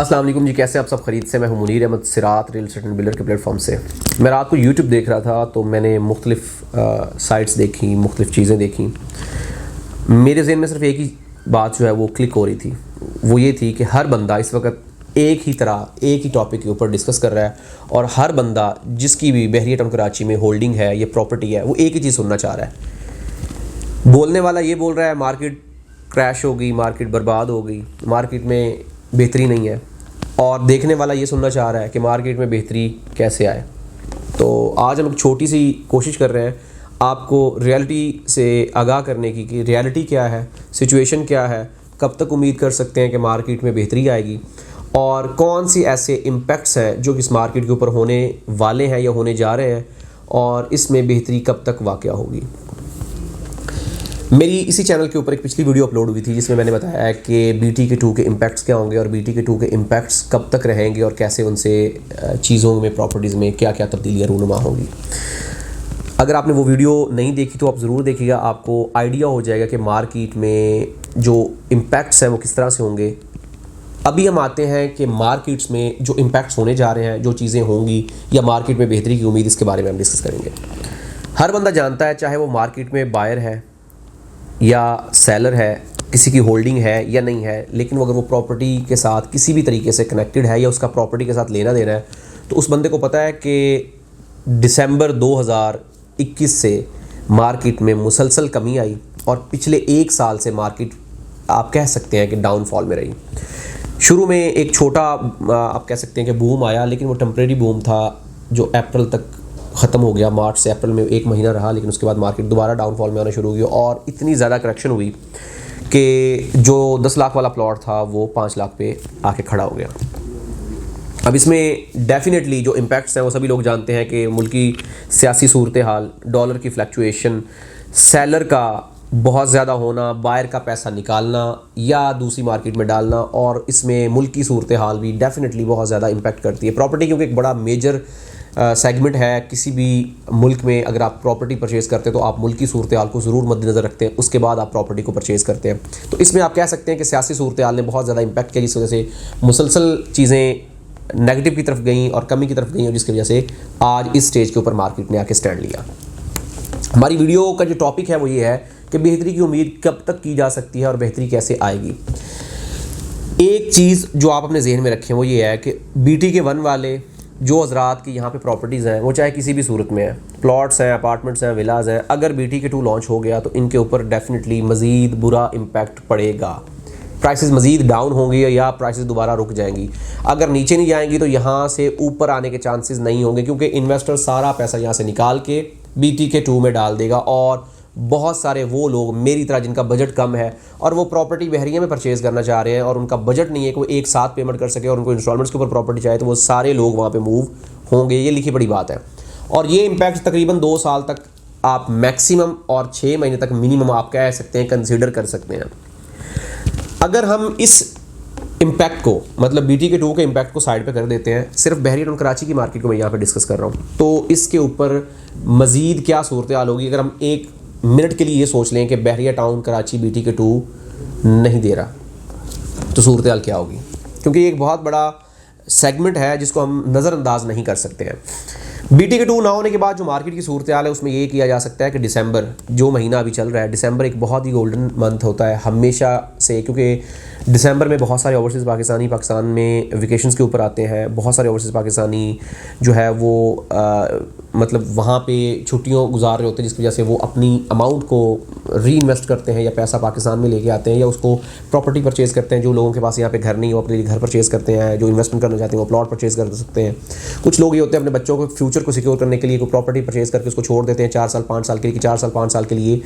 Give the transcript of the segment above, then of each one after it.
अस्सलाम वालेकुम जी, कैसे आप सब खरीद से। मैं हूं मुनीर अहमद सिरात रियल एस्टेट एंड बिल्डर के प्लेटफॉर्म से। मैं रात को यूट्यूब देख रहा था तो मैंने मुख्तलिफ साइट्स देखी, मुख्तलिफ चीज़ें देखी। मेरे जहन में सिर्फ एक ही बात जो है वो क्लिक हो रही थी, वो ये थी कि हर बंदा इस वक्त एक ही टॉपिक के ऊपर डिस्कस कर रहा है और हर बंदा जिसकी भी बहरिया टाउन कराची में होल्डिंग है या प्रॉपर्टी है वो एक ही चीज़ सुनना चाह रहा है। बोलने वाला ये बोल रहा है मार्केट क्रैश हो गई, मार्केट बर्बाद हो गई, मार्केट में बेहतरी नहीं है, और देखने वाला ये सुनना चाह रहा है कि मार्केट में बेहतरी कैसे आए। तो आज हम एक छोटी सी कोशिश कर रहे हैं आपको रियलिटी से आगाह करने की कि रियलिटी क्या है, सिचुएशन क्या है, कब तक उम्मीद कर सकते हैं कि मार्केट में बेहतरी आएगी और कौन सी ऐसे इम्पैक्ट्स हैं जो इस मार्केट के ऊपर होने वाले हैं या होने जा रहे हैं और इसमें बेहतरी कब तक वाक़या होगी। मेरी इसी चैनल के ऊपर एक पिछली वीडियो अपलोड हुई थी जिसमें मैंने बताया है कि BTK2 के इम्पैक्ट्स क्या होंगे और BTK2 के इम्पैक्ट्स कब तक रहेंगे और कैसे उनसे चीज़ों में, प्रॉपर्टीज़ में क्या क्या तब्दीलियाँ रूनुमा होंगी। अगर आपने वो वीडियो नहीं देखी तो आप ज़रूर देखिएगा, आपको आइडिया हो जाएगा कि मार्केट में जो इम्पैक्ट्स हैं वो किस तरह से होंगे। अभी हम आते हैं कि मार्केट्स में जो इम्पैक्ट्स होने जा रहे हैं, जो चीज़ें होंगी या मार्केट में बेहतरी की उम्मीद, इसके बारे में हम डिस्कस करेंगे। हर बंदा जानता है, चाहे वो मार्केट में बायर है या सेलर है, किसी की होल्डिंग है या नहीं है, लेकिन अगर वो प्रॉपर्टी के साथ किसी भी तरीके से कनेक्टेड है या उसका प्रॉपर्टी के साथ लेना देना है, तो उस बंदे को पता है कि दिसंबर 2021 से मार्केट में मुसलसल कमी आई और पिछले एक साल से मार्केट आप कह सकते हैं कि डाउनफॉल में रही। शुरू में एक छोटा आप कह सकते हैं कि बूम आया, लेकिन वो टेम्परेरी बूम था जो अप्रैल तक ख़त्म हो गया। मार्च से अप्रैल में एक महीना रहा, लेकिन उसके बाद मार्केट दोबारा डाउनफॉल में आना शुरू हो गई और इतनी ज़्यादा करेक्शन हुई कि जो 10 लाख वाला प्लॉट था वो 5 लाख पे आके खड़ा हो गया। अब इसमें डेफिनेटली जो इम्पैक्ट्स हैं वो सभी लोग जानते हैं कि मुल्की सियासी सूरत हाल, डॉलर की फ्लक्चुएशन, सेलर का बहुत ज़्यादा होना, बायर का पैसा निकालना या दूसरी मार्केट में डालना, और इसमें मुल्क की सूरत हाल भी डेफिनेटली बहुत ज़्यादा इम्पैक्ट करती है। प्रॉपर्टी क्योंकि एक बड़ा मेजर सेगमेंट है किसी भी मुल्क में। अगर आप प्रॉपर्टी परचेज़ करते हैं तो आप मुल्क की सूरत हाल को ज़रूर मद्देनज़र रखते हैं, उसके बाद आप प्रॉपर्टी को परचेज़ करते हैं। तो इसमें आप कह सकते हैं कि सियासी सूरत हाल ने बहुत ज़्यादा इम्पैक्ट किया, जिस वजह से मुसलसल चीज़ें नेगेटिव की तरफ गई और कमी की तरफ गई, और जिसकी वजह से आज इस स्टेज के ऊपर मार्केट ने आके स्टैंड लिया। हमारी वीडियो का जो टॉपिक है वो ये है कि बेहतरी की उम्मीद कब तक की जा सकती है और बेहतरी कैसे आएगी। एक चीज़ जो आप अपने जहन में रखें वो ये है कि BTK1 वाले जो हज़रात की यहाँ पे प्रॉपर्टीज़ हैं, वो चाहे किसी भी सूरत में है, प्लॉट्स हैं, अपार्टमेंट्स हैं, विलाज हैं, अगर BTK2 लॉन्च हो गया तो इनके ऊपर डेफिनेटली मज़ीद बुरा इम्पैक्ट पड़ेगा। प्राइसेस मज़ीद डाउन होंगी या प्राइसेस दोबारा रुक जाएंगी। अगर नीचे नहीं जाएंगी तो यहाँ से ऊपर आने के चांसेस नहीं होंगे, क्योंकि इन्वेस्टर सारा पैसा यहाँ से निकाल के BTK2 में डाल देगा। और बहुत सारे वो लोग मेरी तरह जिनका बजट कम है और वो प्रॉपर्टी बहरिया में परचेज़ करना चाह रहे हैं और उनका बजट नहीं है कि वो एक साथ पेमेंट कर सके और उनको इंस्टॉलमेंट्स के ऊपर प्रॉपर्टी चाहिए, तो वो सारे लोग वहाँ पे मूव होंगे। ये लिखी बड़ी बात है। और ये इम्पैक्ट तकरीबन 2 साल तक आप मैक्सिमम और 6 महीने तक मिनिमम आप कह सकते हैं, कंसिडर कर सकते हैं। अगर हम इस इम्पैक्ट को, मतलब BTK2 के इम्पैक्ट को साइड पे कर देते हैं, सिर्फ बहरिया टाउन कराची की मार्केट को मैं यहाँ पे डिस्कस कर रहा हूँ, तो इसके ऊपर मज़ीद क्या सूरत हाल होगी। अगर हम एक मिनट के लिए ये सोच लें कि बहरिया टाउन कराची BTK2 नहीं दे रहा तो सूरत हाल क्या होगी, क्योंकि एक बहुत बड़ा सेगमेंट है जिसको हम नज़रअंदाज नहीं कर सकते हैं। BTK2 ना होने के बाद जो मार्केट की सूरत हाल है उसमें ये किया जा सकता है कि दिसंबर, जो महीना अभी चल रहा है, दिसंबर एक बहुत ही गोल्डन मंथ होता है हमेशा से, क्योंकि दिसंबर में बहुत सारे ओवरसीज़ पाकिस्तानी पाकिस्तान में वेकेशंस के ऊपर आते हैं। बहुत सारे ओवरसीज़ पाकिस्तानी जो है वो मतलब वहाँ पे छुट्टियों गुजार रहे होते हैं, जिसकी वजह से वो अपनी अमाउंट को री इन्वेस्ट करते हैं या पैसा पाकिस्तान में लेके आते हैं या उसको प्रॉपर्टी परचेज़ करते हैं। जो लोगों के पास यहाँ पे घर नहीं, वो अपने लिए घर परचेज़ करते हैं। जो इन्वेस्टमेंट करना चाहते हैं वो प्लॉट परचेज़ कर सकते हैं। कुछ लोग ये होते हैं अपने बच्चों को फ्यूचर को सिक्योर करने के लिए कोई प्रॉपर्टी परचेज़ करके उसको छोड़ देते हैं 4 साल 5 साल के लिए, कि 4 साल 5 साल के लिए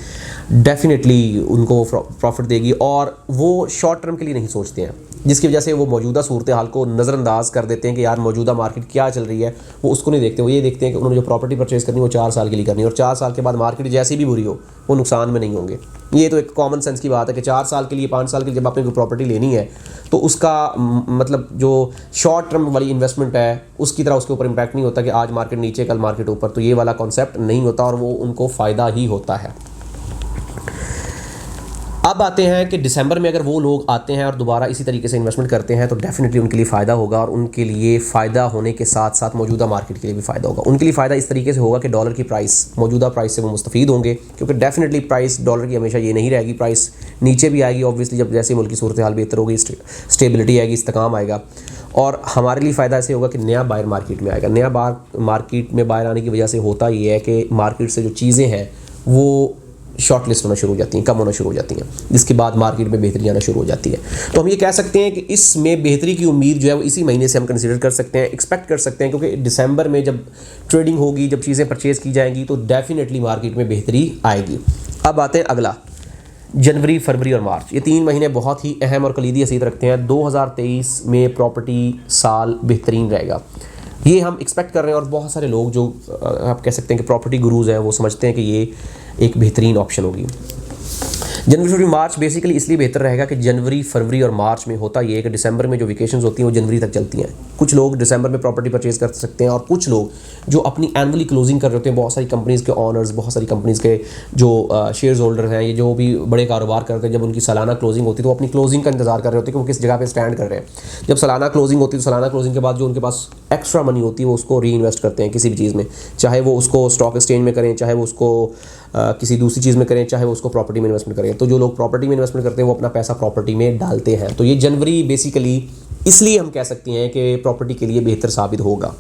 डेफिनेटली उनको प्रॉफिट देगी, और वो शॉर्ट टर्म के लिए नहीं सोचते हैं, जिसकी वजह से वो मौजूदा सूरत हाल को नज़रअंदाज कर देते हैं कि यार मौजूदा मार्केट क्या चल रही है, वो उसको नहीं देखते। वो ये देखते हैं कि उन्होंने जो प्रॉपर्टी परचेज़ करनी है वो 4 साल के लिए करनी है, और 4 साल के बाद मार्केट जैसी भी बुरी हो वो नुकसान में नहीं होंगे। ये तो एक कॉमन सेंस की बात है कि 4 साल के लिए 5 साल के लिए जब आपने कोई प्रॉपर्टी लेनी है तो उसका मतलब जो शॉर्ट टर्म वाली इन्वेस्टमेंट है उसकी तरह उसके ऊपर इम्पैक्ट नहीं होता कि आज मार्केट नीचे कल मार्केट ऊपर, तो ये वाला कॉन्सेप्ट नहीं होता और वो उनको फ़ायदा ही होता है। अब आते हैं कि दिसंबर में अगर वो लोग आते हैं और दोबारा इसी तरीके से इन्वेस्टमेंट करते हैं तो डेफिनेटली उनके लिए फ़ायदा होगा, और उनके लिए फ़ायदा होने के साथ साथ मौजूदा मार्केट के लिए भी फ़ायदा होगा। उनके लिए फ़ायदा इस तरीके से होगा कि डॉलर की प्राइस, मौजूदा प्राइस से वो मुस्तफ़ीद होंगे, क्योंकि डेफिनेटली प्राइस डॉलर की हमेशा ये नहीं रहेगी, प्राइस नीचे भी आएगी ऑब्वियसली, जब जैसे मुल्क की सूरत हाल बेहतर होगी, स्टेबिलिटी आएगी, इस्तेकाम आएगा। और हमारे लिए फ़ायदा ऐसे होगा कि नया बायर मार्केट में आएगा। नया मार्केट में बायर आने की वजह से होता ये है कि मार्केट से जो चीज़ें हैं वो शॉर्ट लिस्ट होना शुरू हो जाती हैं, कम होना शुरू हो जाती हैं, जिसके बाद मार्केट में बेहतरी आना शुरू हो जाती है। तो हम ये कह सकते हैं कि इसमें बेहतरी की उम्मीद जो है वो इसी महीने से हम कंसीडर कर सकते हैं, एक्सपेक्ट कर सकते हैं, क्योंकि दिसंबर में जब ट्रेडिंग होगी, जब चीज़ें परचेज़ की जाएंगी तो डेफिनेटली मार्केट में बेहतरी आएगी। अब आते हैं अगला, जनवरी, फरवरी और मार्च। ये 3 महीने बहुत ही अहम और कलीदी हैसियत रखते हैं। 2023 में प्रॉपर्टी साल बेहतरीन रहेगा, ये हम एक्सपेक्ट कर रहे हैं, और बहुत सारे लोग जो आप कह सकते हैं कि प्रॉपर्टी गुरूज हैं वो समझते हैं कि ये एक बेहतरीन ऑप्शन होगी। जनवरी, फरवरी, मार्च बेसिकली इसलिए बेहतर रहेगा कि जनवरी, फरवरी और मार्च में होता ये है कि दिसंबर में जो वेकेशंस होती हैं वो जनवरी तक चलती हैं। कुछ लोग दिसंबर में प्रॉपर्टी परचेज कर सकते हैं, और कुछ लोग जो अपनी एनुअली क्लोजिंग कर रहे होते हैं, बहुत सारी कंपनीज़ के ऑनर्स, बहुत सारी कंपनीज़ के जो शेयर्स होल्डर हैं, ये जो भी बड़े कारोबार करते हैं, जब उनकी सालाना क्लोजिंग होती है तो वो अपनी क्लोजिंग का इंतजार कर रहे होते हैं कि वो किस जगह पर स्टैंड कर रहे हैं। जब सालाना क्लोजिंग होती है तो सालाना क्लोजिंग के बाद जो उनके पास एक्स्ट्रा मनी होती है वो उसको री इन्वेस्ट करते हैं किसी भी चीज़ में, चाहे वो उसको स्टॉक एक्सचेंज में करें, चाहे वो उसको किसी दूसरी चीज़ में करें, चाहे वो उसको प्रॉपर्टी में इन्वेस्टमेंट करें। तो जो लोग प्रॉपर्टी में इन्वेस्टमेंट करते हैं वो अपना पैसा प्रॉपर्टी में डालते हैं। तो ये जनवरी बेसिकली इसलिए हम कह सकते हैं कि प्रॉपर्टी के लिए बेहतर साबित होगा।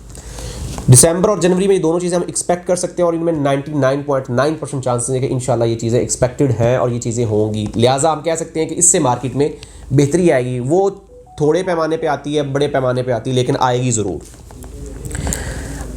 दिसंबर और जनवरी में ये दोनों चीज़ें हम एक्सपेक्ट कर सकते हैं, और इनमें 99.9% चांसेस हैं कि इंशाल्लाह ये चीज़ें एक्सपेक्टेड हैं और ये चीज़ें होंगी। लिहाजा हम कह सकते हैं कि इससे मार्केट में बेहतरी आएगी। वो थोड़े पैमाने पे आती है, बड़े पैमाने पे आती है, लेकिन आएगी ज़रूर।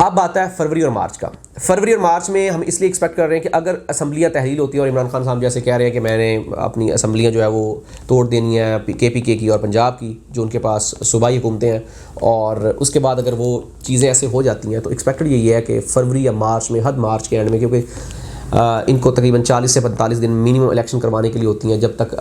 अब आता है फरवरी और मार्च का। फरवरी और मार्च में हम इसलिए एक्सपेक्ट कर रहे हैं कि अगर असम्बलियाँ तहलील होती है, और इमरान खान साहब जैसे कह रहे हैं कि मैंने अपनी असम्बलियाँ जो है वो तोड़ देनी है KPK की और पंजाब की, जो उनके पास सूबाई हुकूमतें हैं, और उसके बाद अगर वो चीज़ें ऐसे हो जाती हैं तो एक्सपेक्टेड यही है कि फरवरी या मार्च में, हद मार्च के एंड में, क्योंकि इनको तकरीबन 40 से 45 दिन मिनिमम इलेक्शन करवाने के लिए होती हैं, जब तक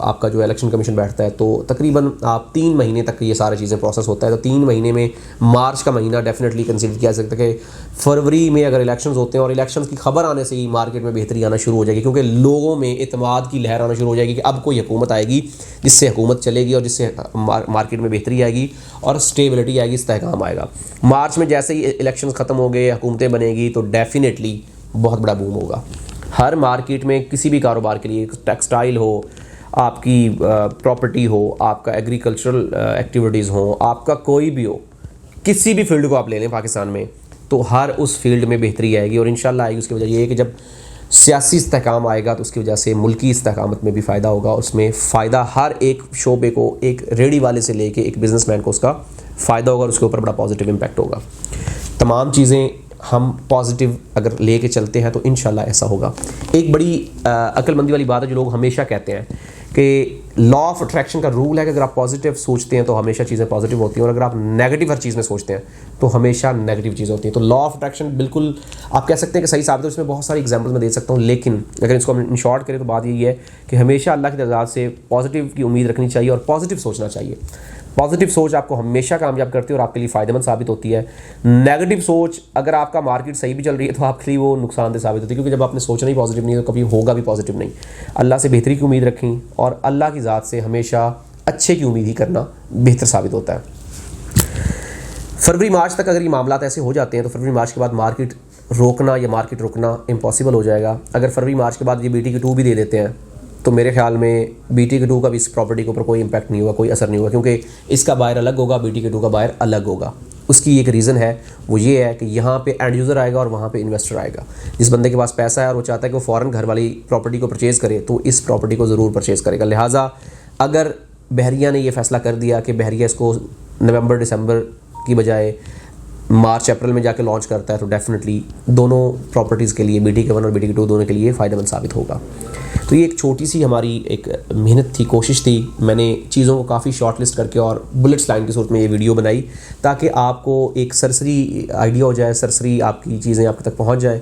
आपका जो इलेक्शन कमीशन बैठता है, तो तकरीबन आप 3 महीने तक ये सारी चीज़ें प्रोसेस होता है। तो 3 महीने में मार्च का महीना डेफिनेटली कंसिडर किया जा सकता है कि फरवरी में अगर इलेक्शंस होते हैं, और इलेक्शंस की खबर आने से ही मार्केट में बेहतरी आना शुरू हो जाएगी, क्योंकि लोगों में इत्मीनान की लहर आना शुरू हो जाएगी कि अब कोई हुकूमत आएगी जिससे हुकूमत चलेगी और जिससे मार्केट में बेहतरी आएगी और स्टेबिलिटी आएगी, इस्तेहकाम आएगा। मार्च में जैसे ही इलेक्शन ख़त्म हो गए, हुकूमतें बनेगी, तो डेफिनेटली बहुत बड़ा बूम होगा हर मार्केट में, किसी भी कारोबार के लिए, टेक्सटाइल हो, आपकी प्रॉपर्टी हो, आपका एग्रीकल्चरल एक्टिविटीज़ हो, आपका कोई भी हो, किसी भी फील्ड को आप ले लें पाकिस्तान में, तो हर उस फील्ड में बेहतरी आएगी, और इंशाल्लाह आएगी। उसकी वजह ये है कि जब सियासी इस्तेहकाम आएगा तो उसकी वजह से मुल्की इस्तेहकामत में भी फ़ायदा होगा। उसमें फ़ायदा हर एक शोबे को, एक रेडी वाले से लेके एक बिज़नेसमैन को उसका फ़ायदा होगा, और उसके ऊपर बड़ा पॉजिटिव इम्पैक्ट होगा। तमाम चीज़ें हम पॉजिटिव अगर लेके चलते हैं तो इंशाल्लाह ऐसा होगा। एक बड़ी अक्लमंदी वाली बात है जो लोग हमेशा कहते हैं कि लॉ ऑफ अट्रैक्शन का रूल है कि अगर आप पॉजिटिव सोचते हैं तो हमेशा चीज़ें पॉजिटिव होती हैं, और अगर आप नेगेटिव हर चीज़ में सोचते हैं तो हमेशा नेगेटिव चीज़ें होती हैं। तो लॉ ऑफ अट्रैक्शन बिल्कुल आप कह सकते हैं कि सही साबित है। इसमें बहुत सारी एग्जाम्पल मैं दे सकता हूँ, लेकिन अगर इसको हम इन शॉर्ट करें तो बात यही है कि हमेशा अल्लाह की रज़ा से पॉजिटिव की उम्मीद रखनी चाहिए और पॉजिटिव सोचना चाहिए। पॉजिटिव सोच आपको हमेशा कामयाब करती है और आपके लिए फ़ायदेमंद साबित होती है। नेगेटिव सोच, अगर आपका मार्केट सही भी चल रही है तो आपके लिए वो नुकसानदेह साबित होती है, क्योंकि जब आपने सोचना ही पॉजिटिव नहीं तो कभी होगा भी पॉजिटिव नहीं। अल्लाह से बेहतरी की उम्मीद रखें, और अल्लाह की ज़ात से हमेशा अच्छे की उम्मीद ही करना बेहतर साबित होता है। फरवरी मार्च तक अगर ये मामला ऐसे हो जाते हैं तो फरवरी मार्च के बाद मार्केट रोकना या मार्केट रुकना इम्पॉसिबल हो जाएगा। अगर फरवरी मार्च के बाद ये BT2 भी दे देते हैं तो मेरे ख्याल में BT2 का भी इस प्रॉपर्टी के ऊपर कोई इंपैक्ट नहीं होगा, कोई असर नहीं होगा, क्योंकि इसका बायर अलग होगा, BT2 का बायर अलग होगा। उसकी एक रीज़न है, वो ये है कि यहाँ पे एंड यूज़र आएगा और वहाँ पे इन्वेस्टर आएगा। जिस बंदे के पास पैसा है और वो चाहता है कि वो फ़ौरन घर वाली प्रॉपर्टी को परचेज़ करे, तो इस प्रॉपर्टी को ज़रूर परचेज़ करेगा। लिहाजा अगर बहरिया ने यह फ़ैसला कर दिया कि बहरिया इसको नवंबर दिसंबर की बजाय मार्च अप्रैल में जाके लॉन्च करता है, तो डेफिनेटली दोनों प्रॉपर्टीज़ के लिए, BT1 और BT2 दोनों के लिए फ़ायदेमंद साबित होगा। तो ये एक छोटी सी हमारी एक मेहनत थी, कोशिश थी। मैंने चीज़ों को काफ़ी शॉर्ट लिस्ट करके और बुलेट्स लाइन की सूरत में ये वीडियो बनाई, ताकि आपको एक सरसरी आइडिया हो जाए, सरसरी आपकी चीज़ें आप तक पहुंच जाए।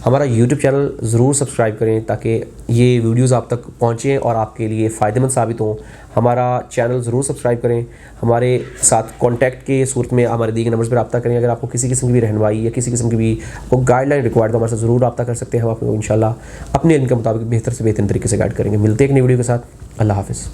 हमारा यूट्यूब चैनल ज़रूर सब्सक्राइब करें ताकि ये वीडियोज़ आप तक पहुँचें और आपके लिए फ़ायदेमंद साबित हों। हमारा चैनल ज़रूर सब्सक्राइब करें। हमारे साथ कॉन्टैक्ट के सूरत में हमारे दिए गए नंबर्स पर रब्ता करें। अगर आपको किसी किस्म की भी रहनुमाई या किसी किस्म की भी आपको गाइडलाइन रिक्वायर्ड तो हमारे साथ ज़रूर रब्ता कर सकते हैं। हम आपको इंशाल्लाह अपने इल्म के मुताबिक बेहतर से बेहतर तरीके से गाइड करेंगे। मिलते हैं एक नई वीडियो के साथ। अल्लाह हाफ़िज़।